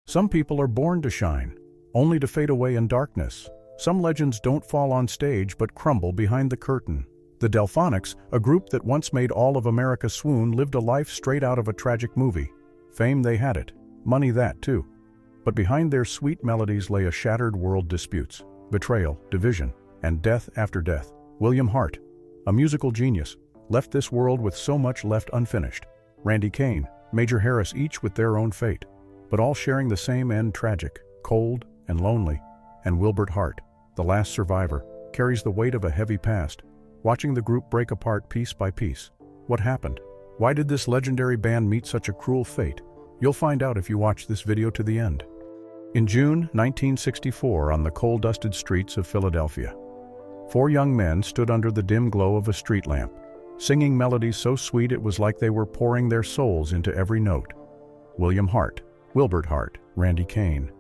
Some people are born to shine, only to fade away in darkness. Some legends don't fall on stage but crumble behind the curtain. The Delfonics, a group that once made all of America swoon, lived a life straight out of a tragic movie. Fame, they had it. Money, that too. But behind their sweet melodies lay a shattered world: disputes, betrayal, division, and death after death. Wilbert Hart, a musical genius, left this world with so much left unfinished. Randy Cain, Major Harris, each with their own fate, but all sharing the same end: tragic, cold, and lonely. And Wilbert Hart, the last survivor, carries the weight of a heavy past, watching the group break apart piece by piece. What happened? Why did this legendary band meet such a cruel fate? You'll find out if you watch this video to the end. In June 1964, on the coal-dusted streets of Philadelphia, 4 young men stood under the dim glow of a street lamp, singing melodies so sweet it was like they were pouring their souls into every note. Wilbert Hart, Wilbert Hart, Randy Cain,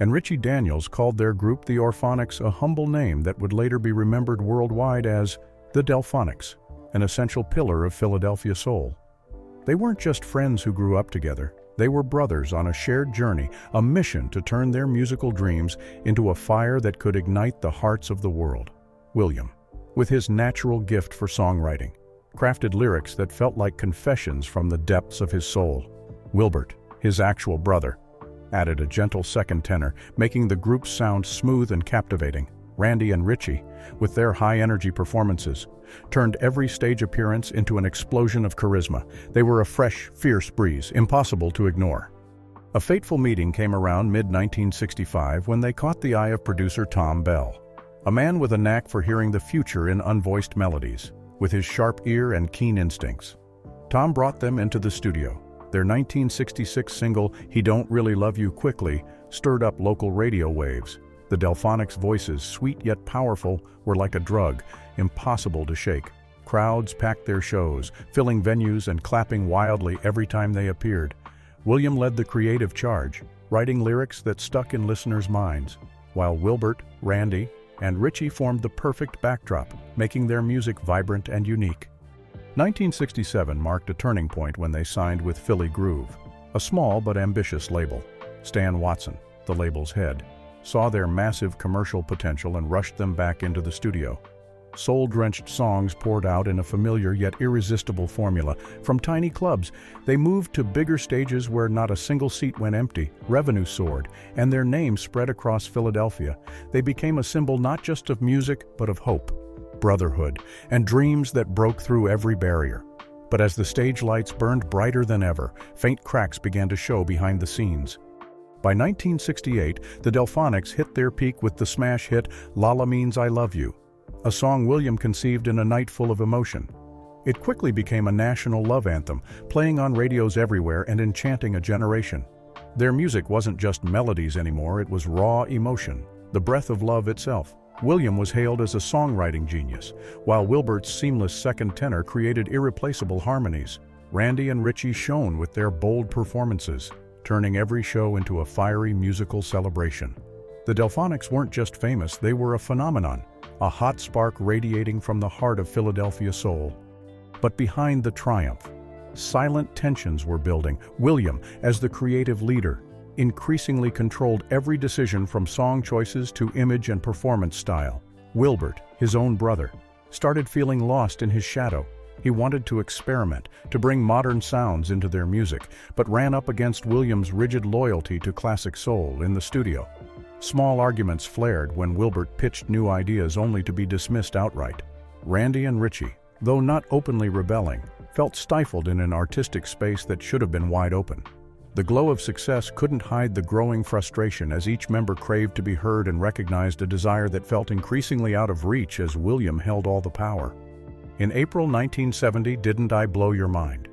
and Richie Daniels called their group the Orphonics, a humble name that would later be remembered worldwide as the Delfonics, an essential pillar of Philadelphia soul. They weren't just friends who grew up together. They were brothers on a shared journey, a mission to turn their musical dreams into a fire that could ignite the hearts of the world. William, with his natural gift for songwriting, crafted lyrics that felt like confessions from the depths of his soul. Wilbert, his actual brother, added a gentle second tenor, making the group's sound smooth and captivating. Randy and Richie, with their high-energy performances, turned every stage appearance into an explosion of charisma. They were a fresh, fierce breeze, impossible to ignore. A fateful meeting came around mid-1965 when they caught the eye of producer Tom Bell, a man with a knack for hearing the future in unvoiced melodies. With his sharp ear and keen instincts, Tom brought them into the studio. Their 1966 single, "He Don't Really Love You," quickly stirred up local radio waves. The Delfonics' voices, sweet yet powerful, were like a drug, impossible to shake. Crowds packed their shows, filling venues and clapping wildly every time they appeared. William led the creative charge, writing lyrics that stuck in listeners' minds, while Wilbert, Randy, and Richie formed the perfect backdrop, making their music vibrant and unique. 1967 marked a turning point when they signed with Philly Groove, a small but ambitious label. Stan Watson, the label's head, saw their massive commercial potential and rushed them back into the studio. Soul-drenched songs poured out in a familiar yet irresistible formula. From tiny clubs, they moved to bigger stages where not a single seat went empty. Revenue soared, and their name spread across Philadelphia. They became a symbol not just of music, but of hope, brotherhood, and dreams that broke through every barrier. But as the stage lights burned brighter than ever, faint cracks began to show behind the scenes. By 1968, the Delfonics hit their peak with the smash hit "Lala Means I Love You," a song William conceived in a night full of emotion. It quickly became a national love anthem, playing on radios everywhere and enchanting a generation. Their music wasn't just melodies anymore, it was raw emotion, the breath of love itself. William was hailed as a songwriting genius, while Wilbert's seamless second tenor created irreplaceable harmonies. Randy and Richie shone with their bold performances, turning every show into a fiery musical celebration. The Delfonics weren't just famous, they were a phenomenon, a hot spark radiating from the heart of Philadelphia soul. But behind the triumph, silent tensions were building. William, as the creative leader, increasingly controlled every decision from song choices to image and performance style. Wilbert, his own brother, started feeling lost in his shadow. He wanted to experiment, to bring modern sounds into their music, but ran up against William's rigid loyalty to classic soul in the studio. Small arguments flared when Wilbert pitched new ideas only to be dismissed outright. Randy and Richie, though not openly rebelling, felt stifled in an artistic space that should have been wide open. The glow of success couldn't hide the growing frustration as each member craved to be heard and recognized, a desire that felt increasingly out of reach as William held all the power. In April 1970, "Didn't I Blow Your Mind?"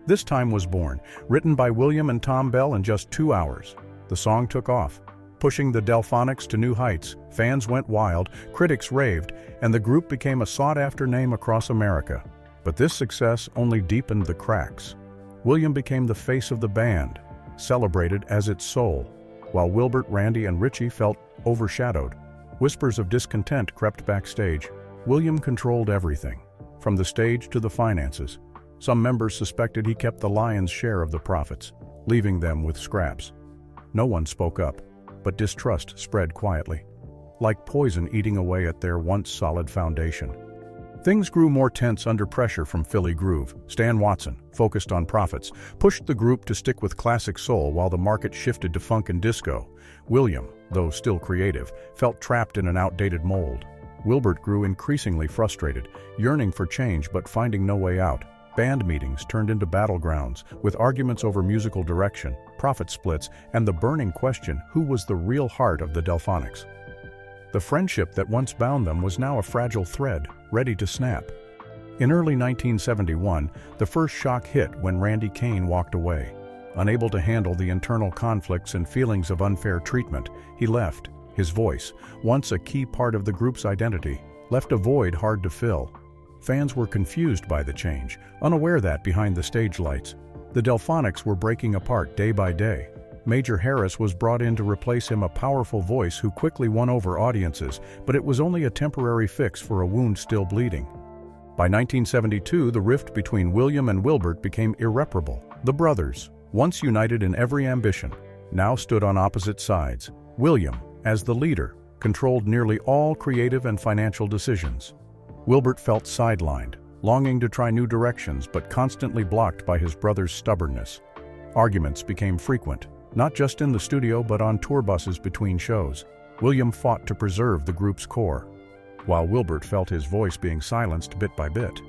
This time was born, written by William and Tom Bell in just 2 hours. The song took off, pushing the Delfonics to new heights. Fans went wild, critics raved, and the group became a sought-after name across America. But this success only deepened the cracks. William became the face of the band, celebrated as its soul, while Wilbert, Randy, and Richie felt overshadowed. Whispers of discontent crept backstage. William controlled everything, from the stage to the finances. Some members suspected he kept the lion's share of the profits, leaving them with scraps. No one spoke up, but distrust spread quietly, like poison eating away at their once solid foundation. Things grew more tense under pressure from Philly Groove. Stan Watson, focused on profits, pushed the group to stick with classic soul while the market shifted to funk and disco. William, though still creative, felt trapped in an outdated mold. Wilbert grew increasingly frustrated, yearning for change but finding no way out. Band meetings turned into battlegrounds, with arguments over musical direction, profit splits, and the burning question, who was the real heart of the Delfonics? The friendship that once bound them was now a fragile thread, ready to snap. In early 1971, the first shock hit when Randy Cain walked away. Unable to handle the internal conflicts and feelings of unfair treatment, he left. His voice, once a key part of the group's identity, left a void hard to fill. Fans were confused by the change, unaware that behind the stage lights, the Delfonics were breaking apart day by day. Major Harris was brought in to replace him, a powerful voice who quickly won over audiences, but it was only a temporary fix for a wound still bleeding. By 1972, the rift between William and Wilbert became irreparable. The brothers, once united in every ambition, now stood on opposite sides. William, as the leader, controlled nearly all creative and financial decisions. Wilbert felt sidelined, longing to try new directions but constantly blocked by his brother's stubbornness. Arguments became frequent, not just in the studio but on tour buses between shows. William fought to preserve the group's core, while Wilbert felt his voice being silenced bit by bit.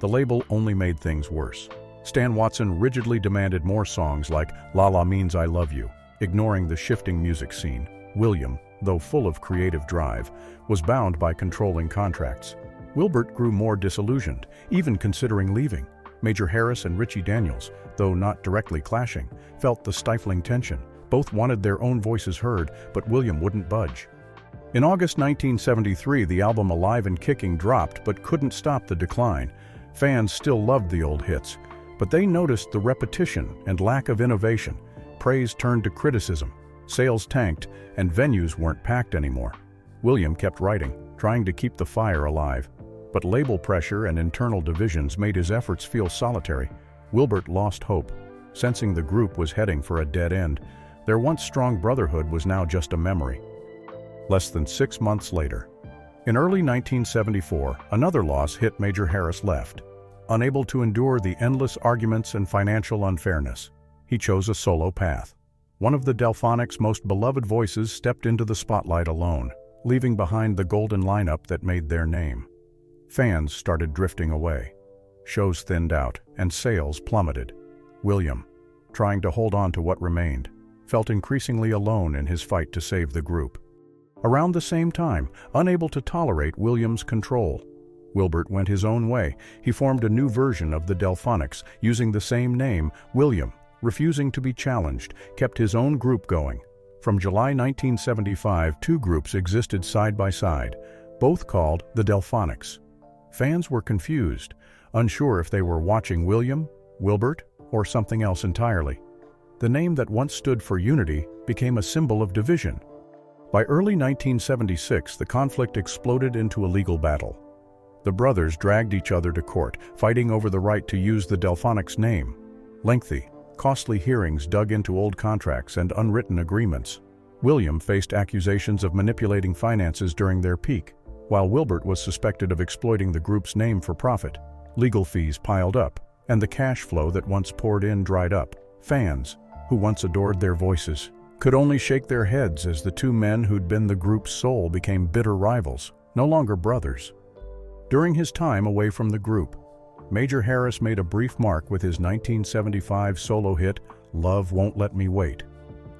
The label only made things worse. Stan Watson rigidly demanded more songs like La La Means I Love You, ignoring the shifting music scene. William, though full of creative drive, was bound by controlling contracts. Wilbert grew more disillusioned, even considering leaving. Major Harris and Richie Daniels, though not directly clashing, felt the stifling tension. Both wanted their own voices heard, but William wouldn't budge. In August 1973, the album Alive and Kicking dropped but couldn't stop the decline. Fans still loved the old hits, but they noticed the repetition and lack of innovation. Praise turned to criticism, sales tanked, and venues weren't packed anymore. William kept writing, trying to keep the fire alive. But label pressure and internal divisions made his efforts feel solitary. Wilbert lost hope, sensing the group was heading for a dead end. Their once strong brotherhood was now just a memory. Less than 6 months later, in early 1974, another loss hit. Major Harris left. Unable to endure the endless arguments and financial unfairness, he chose a solo path. One of the Delfonics' most beloved voices stepped into the spotlight alone, leaving behind the golden lineup that made their name. Fans started drifting away. Shows thinned out, and sales plummeted. William, trying to hold on to what remained, felt increasingly alone in his fight to save the group. Around the same time, unable to tolerate William's control, Wilbert went his own way. He formed a new version of the Delfonics, using the same name. William, refusing to be challenged, kept his own group going. From July 1975, two groups existed side by side, both called the Delfonics. Fans were confused, unsure if they were watching William, Wilbert, or something else entirely. The name that once stood for unity became a symbol of division. By early 1976, the conflict exploded into a legal battle. The brothers dragged each other to court, fighting over the right to use the Delfonics name. Lengthy, costly hearings dug into old contracts and unwritten agreements. William faced accusations of manipulating finances during their peak, while Wilbert was suspected of exploiting the group's name for profit. Legal fees piled up, and the cash flow that once poured in dried up. Fans, who once adored their voices, could only shake their heads as the two men who'd been the group's soul became bitter rivals, no longer brothers. During his time away from the group, Major Harris made a brief mark with his 1975 solo hit, Love Won't Let Me Wait.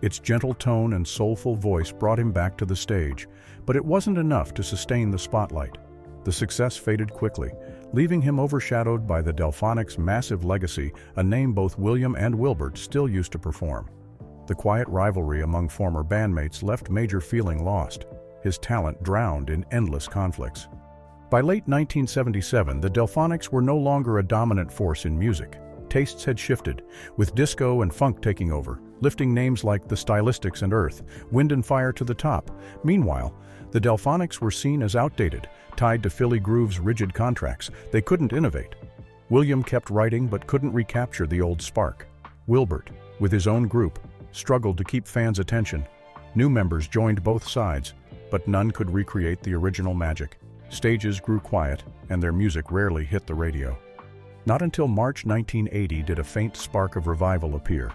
Its gentle tone and soulful voice brought him back to the stage, but it wasn't enough to sustain the spotlight. The success faded quickly, leaving him overshadowed by the Delfonics' massive legacy, a name both William and Wilbert still used to perform. The quiet rivalry among former bandmates left Major feeling lost, his talent drowned in endless conflicts. By late 1977, the Delfonics were no longer a dominant force in music. Tastes had shifted, with disco and funk taking over, lifting names like the Stylistics and Earth, Wind and Fire to the top. Meanwhile, the Delfonics were seen as outdated, tied to Philly Groove's rigid contracts. They couldn't innovate. William kept writing but couldn't recapture the old spark. Wilbert, with his own group, struggled to keep fans' attention. New members joined both sides, but none could recreate the original magic. Stages grew quiet, and their music rarely hit the radio. Not until March 1980 did a faint spark of revival appear.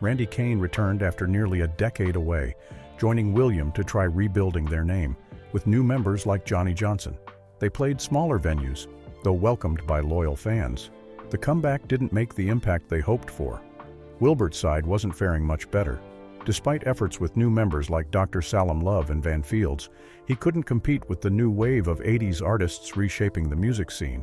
Randy Cain returned after nearly a decade away, joining William to try rebuilding their name, with new members like Johnny Johnson. They played smaller venues, though welcomed by loyal fans. The comeback didn't make the impact they hoped for. Wilbert's side wasn't faring much better. Despite efforts with new members like Dr. Salam Love and Van Fields, he couldn't compete with the new wave of 80s artists reshaping the music scene.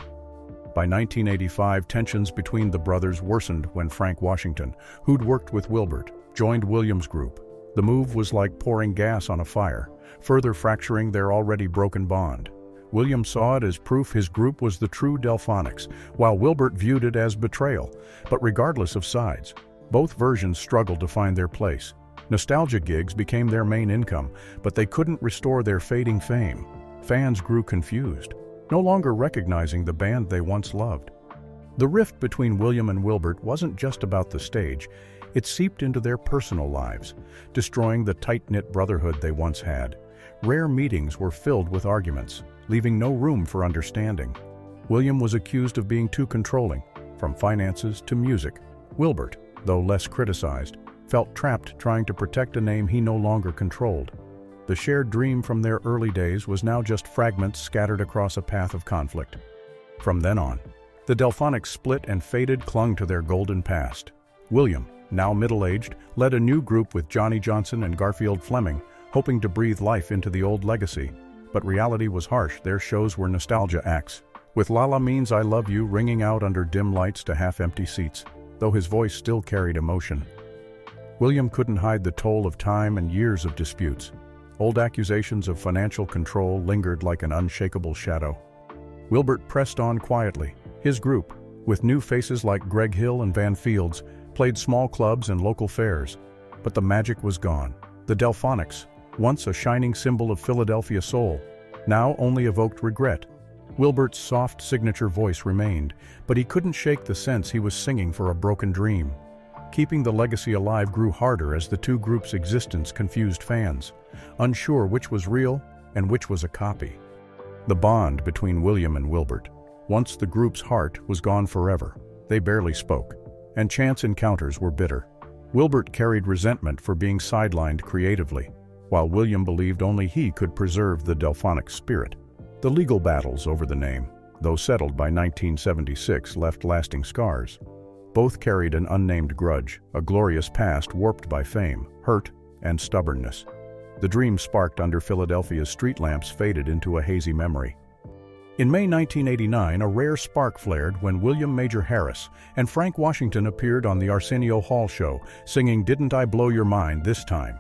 By 1985, tensions between the brothers worsened when Frank Washington, who'd worked with Wilbert, joined Williams' group. The move was like pouring gas on a fire, further fracturing their already broken bond. William saw it as proof his group was the true Delfonics, while Wilbert viewed it as betrayal. But regardless of sides, both versions struggled to find their place. Nostalgia gigs became their main income, but they couldn't restore their fading fame. Fans grew confused, no longer recognizing the band they once loved. The rift between William and Wilbert wasn't just about the stage, it seeped into their personal lives, destroying the tight-knit brotherhood they once had. Rare meetings were filled with arguments, leaving no room for understanding. William was accused of being too controlling, from finances to music. Wilbert, though less criticized, felt trapped trying to protect a name he no longer controlled. The shared dream from their early days was now just fragments scattered across a path of conflict. From then on, the Delfonics split and faded clung to their golden past. William, now middle-aged, led a new group with Johnny Johnson and Garfield Fleming, hoping to breathe life into the old legacy. But reality was harsh. Their shows were nostalgia acts, with La La Means I Love You ringing out under dim lights to half-empty seats, though his voice still carried emotion. William couldn't hide the toll of time and years of disputes. Old accusations of financial control lingered like an unshakable shadow. Wilbert pressed on quietly. His group, with new faces like Greg Hill and Van Fields, played small clubs and local fairs. But the magic was gone. The Delfonics, once a shining symbol of Philadelphia soul, now only evoked regret. Wilbert's soft signature voice remained, but he couldn't shake the sense he was singing for a broken dream. Keeping the legacy alive grew harder as the two groups' existence confused fans, unsure which was real and which was a copy. The bond between William and Wilbert, once the group's heart, was gone forever. They barely spoke, and chance encounters were bitter. Wilbert carried resentment for being sidelined creatively, while William believed only he could preserve the Delfonics spirit. The legal battles over the name, though settled by 1976, left lasting scars. Both carried an unnamed grudge, a glorious past warped by fame, hurt, and stubbornness. The dream sparked under Philadelphia's street lamps faded into a hazy memory. In May 1989, a rare spark flared when William Major Harris and Frank Washington appeared on the Arsenio Hall show, singing "Didn't I Blow Your Mind This Time?"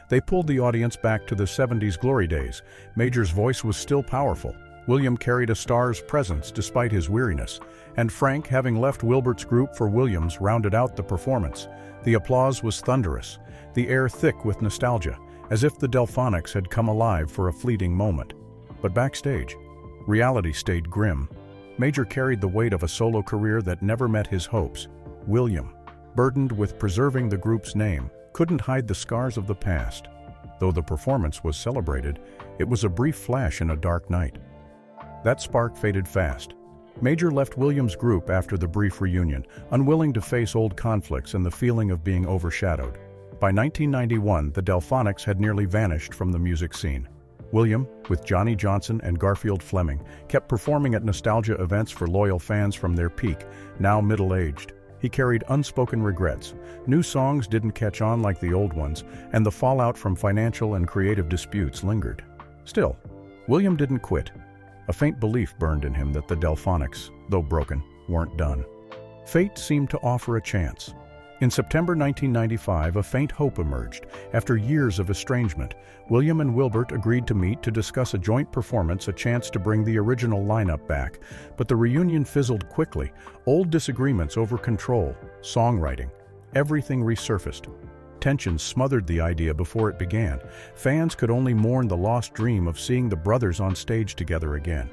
They pulled the audience back to the 70s glory days. Major's voice was still powerful. William carried a star's presence despite his weariness, and Frank, having left Wilbert's group for Williams, rounded out the performance. The applause was thunderous, the air thick with nostalgia, as if the Delfonics had come alive for a fleeting moment. But backstage, reality stayed grim. Major carried the weight of a solo career that never met his hopes. William, burdened with preserving the group's name, couldn't hide the scars of the past. Though the performance was celebrated, it was a brief flash in a dark night. That spark faded fast. Major left Williams' group after the brief reunion, unwilling to face old conflicts and the feeling of being overshadowed. By 1991, the Delfonics had nearly vanished from the music scene. William, with Johnny Johnson and Garfield Fleming, kept performing at nostalgia events for loyal fans from their peak, now middle-aged. He carried unspoken regrets. New songs didn't catch on like the old ones, and the fallout from financial and creative disputes lingered. Still, William didn't quit. A faint belief burned in him that the Delfonics, though broken, weren't done. Fate seemed to offer a chance. In September 1995, a faint hope emerged. After years of estrangement, William and Wilbert agreed to meet to discuss a joint performance, a chance to bring the original lineup back. But the reunion fizzled quickly. Old disagreements over control, songwriting, everything resurfaced. Tensions smothered the idea before it began. Fans could only mourn the lost dream of seeing the brothers on stage together again.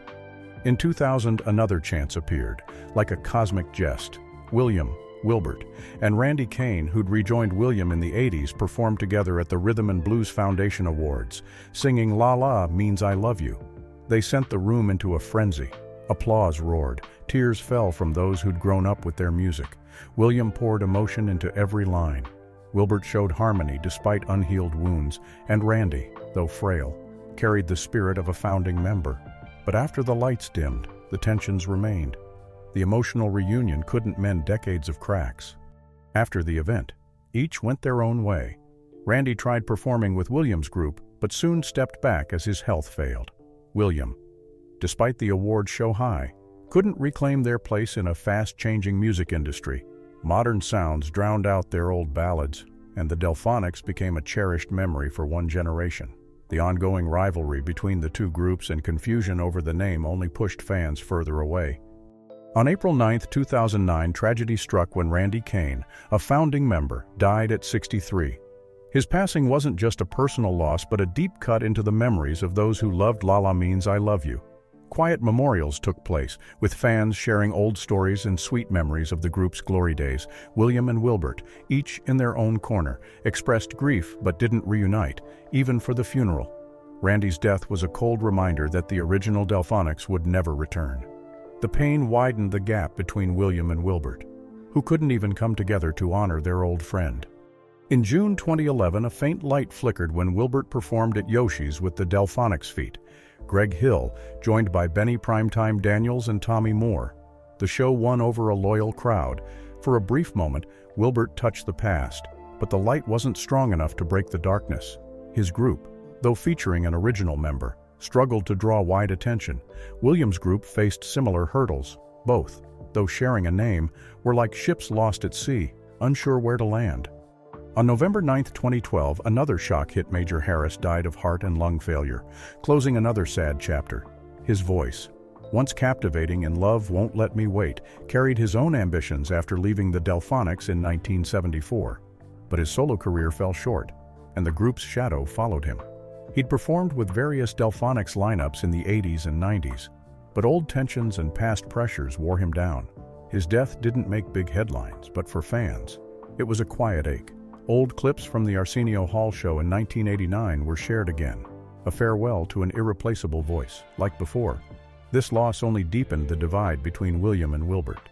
In 2000, another chance appeared, like a cosmic jest. William, Wilbert, and Randy Cain, who'd rejoined William in the '80s, performed together at the Rhythm and Blues Foundation Awards, singing "La La Means I Love You." They sent the room into a frenzy. Applause roared. Tears fell from those who'd grown up with their music. William poured emotion into every line. Wilbert showed harmony despite unhealed wounds, and Randy, though frail, carried the spirit of a founding member. But after the lights dimmed, the tensions remained. The emotional reunion couldn't mend decades of cracks. After the event, each went their own way. Randy tried performing with William's group, but soon stepped back as his health failed. William, despite the award show high, couldn't reclaim their place in a fast-changing music industry. Modern sounds drowned out their old ballads, and the Delfonics became a cherished memory for one generation. The ongoing rivalry between the two groups and confusion over the name only pushed fans further away. On April 9, 2009, tragedy struck when Randy Cain, a founding member, died at 63. His passing wasn't just a personal loss, but a deep cut into the memories of those who loved "La La Means I Love You." Quiet memorials took place, with fans sharing old stories and sweet memories of the group's glory days. William and Wilbert, each in their own corner, expressed grief but didn't reunite, even for the funeral. Randy's death was a cold reminder that the original Delfonics would never return. The pain widened the gap between William and Wilbert, who couldn't even come together to honor their old friend. In June 2011, a faint light flickered when Wilbert performed at Yoshi's with the Delfonics feat. Greg Hill, joined by Benny Primetime Daniels and Tommy Moore. The show won over a loyal crowd. For a brief moment, Wilbert touched the past, but the light wasn't strong enough to break the darkness. His group, though featuring an original member, struggled to draw wide attention. William's group faced similar hurdles. Both, though sharing a name, were like ships lost at sea, unsure where to land. On November 9, 2012, another shock hit Major Harris died of heart and lung failure, closing another sad chapter. His voice, once captivating in "Love Won't Let Me Wait," carried his own ambitions after leaving the Delfonics in 1974. But his solo career fell short, and the group's shadow followed him. He'd performed with various Delfonics lineups in the '80s and '90s, but old tensions and past pressures wore him down. His death didn't make big headlines, but for fans, it was a quiet ache. Old clips from the Arsenio Hall show in 1989 were shared again, a farewell to an irreplaceable voice, like before. This loss only deepened the divide between William and Wilbert.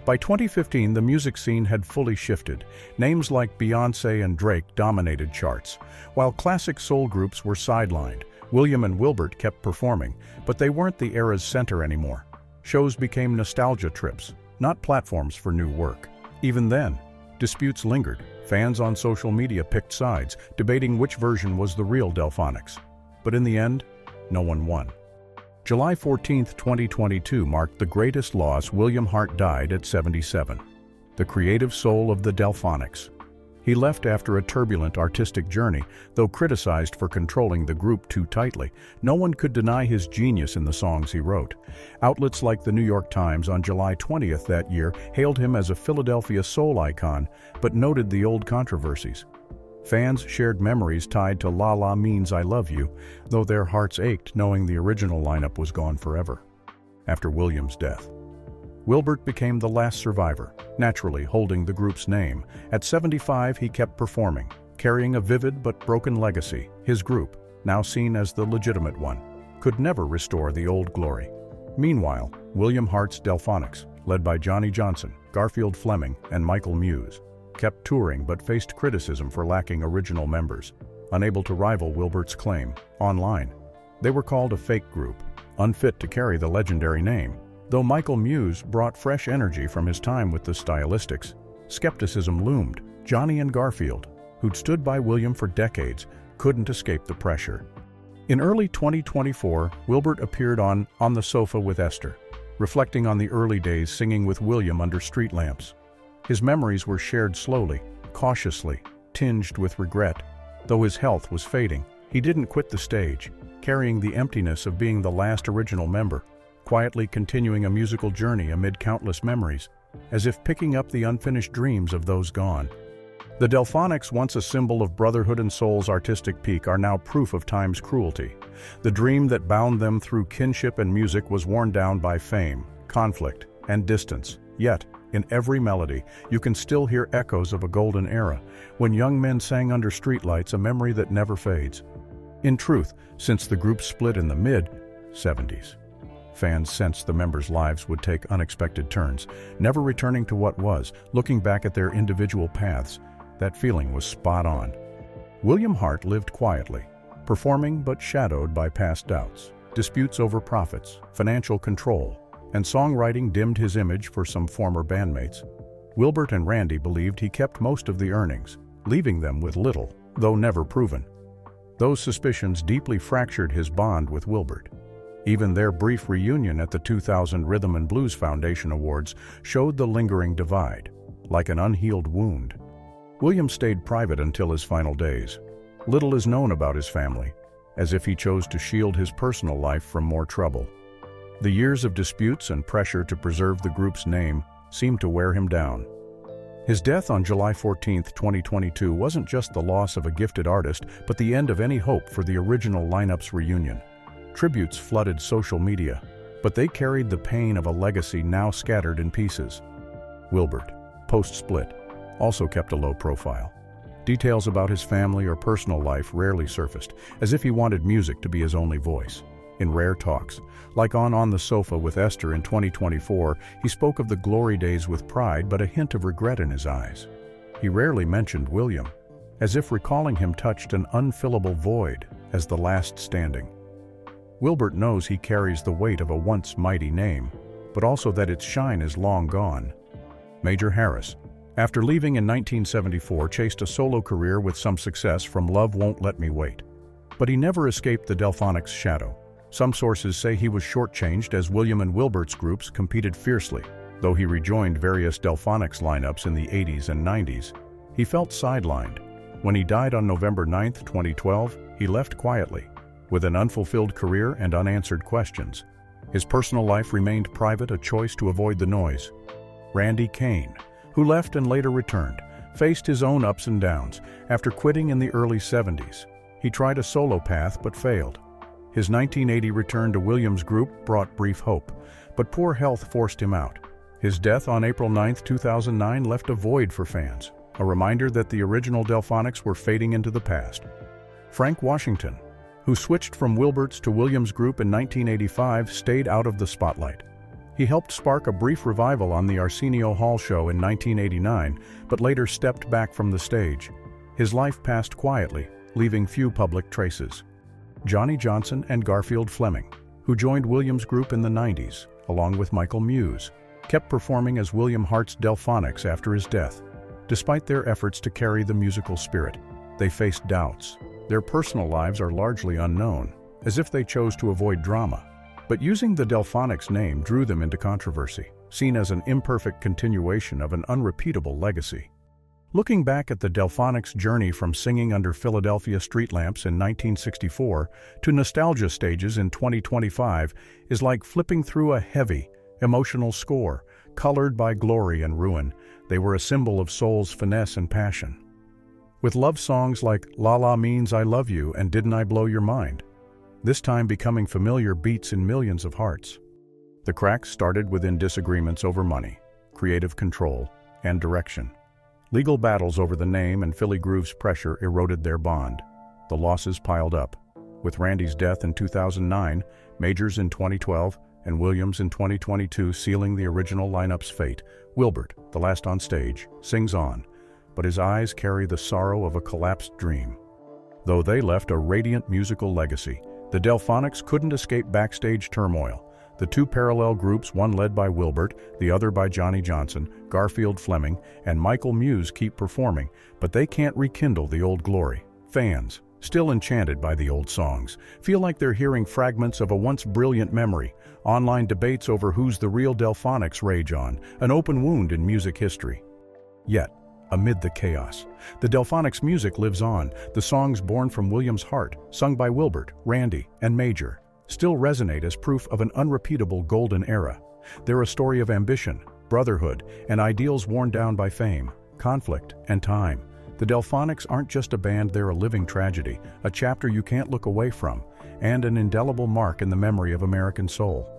By 2015, the music scene had fully shifted. Names like Beyoncé and Drake dominated charts. While classic soul groups were sidelined, William and Wilbert kept performing, but they weren't the era's center anymore. Shows became nostalgia trips, not platforms for new work. Even then, disputes lingered. Fans on social media picked sides, debating which version was the real Delfonics. But in the end, no one won. July 14, 2022 marked the greatest loss. Wilbert Hart died at 77. The creative soul of the Delfonics. He left after a turbulent artistic journey, though criticized for controlling the group too tightly. No one could deny his genius in the songs he wrote. Outlets like the New York Times on July 20th that year hailed him as a Philadelphia soul icon, but noted the old controversies. Fans shared memories tied to "La La Means I Love You," though their hearts ached knowing the original lineup was gone forever. After William's death, Wilbert became the last survivor, naturally holding the group's name. At 75, he kept performing, carrying a vivid but broken legacy. His group, now seen as the legitimate one, could never restore the old glory. Meanwhile, Wilbert Hart's Delfonics, led by Johnny Johnson, Garfield Fleming, and Michael Muse, kept touring but faced criticism for lacking original members. Unable to rival Wilbert's claim, online, they were called a fake group, unfit to carry the legendary name. Though Michael Muse brought fresh energy from his time with the Stylistics, skepticism loomed. Johnny and Garfield, who'd stood by William for decades, couldn't escape the pressure. In early 2024, Wilbert appeared on the Sofa with Esther, reflecting on the early days singing with William under street lamps. His memories were shared slowly, cautiously, tinged with regret. Though his health was fading, he didn't quit the stage, carrying the emptiness of being the last original member, quietly continuing a musical journey amid countless memories, as if picking up the unfinished dreams of those gone. The Delfonics, once a symbol of brotherhood and soul's artistic peak, are now proof of time's cruelty. The dream that bound them through kinship and music was worn down by fame, conflict, and distance. Yet, In every melody, you can still hear echoes of a golden era, when young men sang under streetlights, a memory that never fades. In truth, since the group split in the mid-70s, fans sensed the members' lives would take unexpected turns, never returning to what was. Looking back at their individual paths, that feeling was spot on. William Hart lived quietly, performing but shadowed by past doubts. Disputes over profits, financial control, and songwriting dimmed his image for some former bandmates. Wilbert and Randy believed he kept most of the earnings, leaving them with little, though never proven. Those suspicions deeply fractured his bond with Wilbert. Even their brief reunion at the 2000 Rhythm and Blues Foundation Awards showed the lingering divide, like an unhealed wound. William stayed private until his final days. Little is known about his family, as if he chose to shield his personal life from more trouble. The years of disputes and pressure to preserve the group's name seemed to wear him down. His death on July 14, 2022 wasn't just the loss of a gifted artist, but the end of any hope for the original lineup's reunion. Tributes flooded social media, but they carried the pain of a legacy now scattered in pieces. Wilbert, post-split, also kept a low profile. Details about his family or personal life rarely surfaced, as if he wanted music to be his only voice. In rare talks, like on the Sofa with Esther in 2024, he spoke of the glory days with pride but a hint of regret in his eyes. He rarely mentioned William, as if recalling him touched an unfillable void as the last standing. Wilbert knows he carries the weight of a once mighty name, but also that its shine is long gone. Major Harris, after leaving in 1974, chased a solo career with some success from Love Won't Let Me Wait. But he never escaped the Delfonics' shadow. Some sources say he was shortchanged as William and Wilbert's groups competed fiercely. Though he rejoined various Delfonics lineups in the 80s and 90s, he felt sidelined. When he died on November 9, 2012, he left quietly, with an unfulfilled career and unanswered questions. His personal life remained private, a choice to avoid the noise. Randy Cain, who left and later returned, faced his own ups and downs. After quitting in the early 70s, he tried a solo path but failed. His 1980 return to Williams' group brought brief hope, but poor health forced him out. His death on April 9, 2009 left a void for fans, a reminder that the original Delfonics were fading into the past. Frank Washington, who switched from Wilbert's to Williams' group in 1985, stayed out of the spotlight. He helped spark a brief revival on the Arsenio Hall show in 1989, but later stepped back from the stage. His life passed quietly, leaving few public traces. Johnny Johnson and Garfield Fleming, who joined Williams' group in the 90s, along with Michael Muse, kept performing as William Hart's Delfonics after his death. Despite their efforts to carry the musical spirit, they faced doubts. Their personal lives are largely unknown, as if they chose to avoid drama. But using the Delfonics name drew them into controversy, seen as an imperfect continuation of an unrepeatable legacy. Looking back at the Delfonics' journey from singing under Philadelphia street lamps in 1964 to nostalgia stages in 2025 is like flipping through a heavy, emotional score, colored by glory and ruin. They were a symbol of soul's finesse and passion. With love songs like La La Means I Love You and Didn't I Blow Your Mind, this time becoming familiar beats in millions of hearts. The cracks started within disagreements over money, creative control, and direction. Legal battles over the name and Philly Groove's pressure eroded their bond. The losses piled up, with Randy's death in 2009, Major's in 2012, and Williams in 2022 sealing the original lineup's fate. Wilbert, the last on stage, sings on, but his eyes carry the sorrow of a collapsed dream. Though they left a radiant musical legacy, the Delfonics couldn't escape backstage turmoil. The two parallel groups, one led by Wilbert, the other by Johnny Johnson, Garfield Fleming, and Michael Muse, keep performing, but they can't rekindle the old glory. Fans, still enchanted by the old songs, feel like they're hearing fragments of a once brilliant memory. Online debates over who's the real Delfonics rage on, an open wound in music history. Yet, amid the chaos, the Delfonics' music lives on. The songs born from Williams' heart, sung by Wilbert, Randy, and Major, still resonate as proof of an unrepeatable golden era. They're a story of ambition, brotherhood, and ideals worn down by fame, conflict, and time. The Delfonics aren't just a band, they're a living tragedy, a chapter you can't look away from, and an indelible mark in the memory of American soul.